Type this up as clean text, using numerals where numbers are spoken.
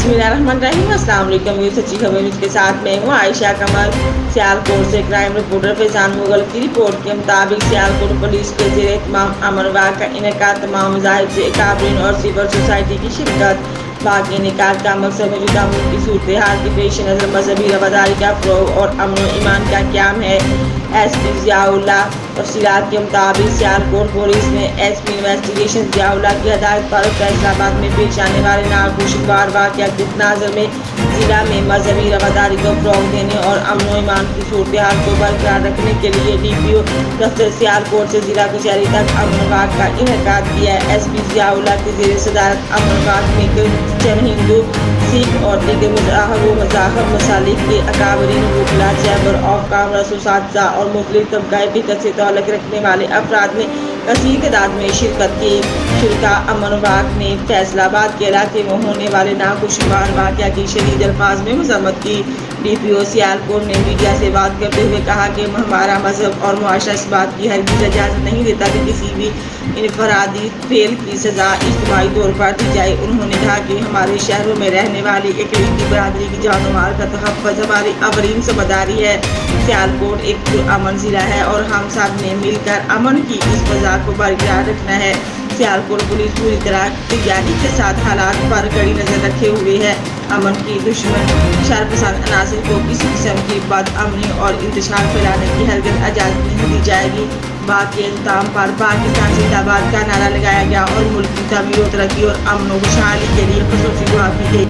बिस्मिल्लाहिर्रहमानिर्रहीम। अस्सलाम वालेकुम। ये सच्ची खबर न्यूज़ के साथ मैं हूँ आयशा कमर। सियालकोट से क्राइम रिपोर्टर फैजान मुगल की रिपोर्ट के मुताबिक सियालकोट पुलिस के ज़ेरे एहतमाम अमन वाक़ का इनेकाद तमाम मज़ाहिब से काबरीन और सिविल सोसाइटी की शिरकत। बाकी इनेकाद का मकसद मौजूदा मुल्क की सूरत हाल के पेश नज़र मजहबी रवादारी का फ़रोग़ और अमन व ईमान का क़याम है। SP ज़ियाउल्लाह तफसीलात के मुताबिक सियालकोट पुलिस ने SP इन्वेस्टिगेशन ज़ियाउल्लाह की हदायत पर फैसलाबाद में पेश आने वाले नागुशवार वाक़या के तनाज़ुर में ज़िला में मजहबी रवादारी को फ़रोग़ देने और अमन व ईमान की सूरत हाल को बरकरार रखने के लिए DPO दफ्तर सियालकोट से ज़िला कचहरी तक अमन वाक़ का इनेकाद किया है। SP ज़ियाउल्लाह की ज़ेर सदारत अमन वाक़ में क्रिश्चियन, हिंदू, सिख और दीगर मज़ाहब मसालिक के अकाबरीन, वकला, चैम्बर ऑफ कॉमर्स, उसातिज़ा और मुख्तलिफ तबक़ाए फ़िक़्ह से ताल्लुक़ रखने वाले अफराद ने कसीर तादाद में शिरकत की। शुरका अमन वाक़ ने फैसलाबाद के इलाके में होने वाले नागुशवार वाक़या की शदीद अल्फाज में मज़म्मत की। DPO सियालकोट ने मीडिया से बात करते हुए कहा कि हमारा मज़हब और मुआशरा इस बात की हरगिज़ इजाज़त नहीं देता कि किसी भी इनफरादी फेल की सज़ा इज्तिमाई तौर पर दी जाए। उन्होंने कहा कि हमारे शहरों में रहने वाली इकलीमी बरादरी की जान व माल का तहफ़्फ़ुज़ हमारी अवरीन ज़िम्मेदारी है। सियालकोट एक अमन ज़िला है और हम सब ने मिलकर अमन की इस फ़ज़ा को बरकरार रखना है। सियालकोट पुलिस पूरी तरह तैयारी के साथ हालात पर कड़ी नज़र रखे हुए है। अमन की दुश्मन शरपसंद अनासर को किसी किस्म की बदअमनी और इंतशार फैलाने की हरगिज़ इजाज़त नहीं दी जाएगी। बाकी इंतज़ाम पर पाकिस्तान जिंदाबाद का नारा लगाया गया और मुल्क की तमीर व तरक्की और अमन व खुशहाली के लिए ख़ुसूसी दुआ की गई।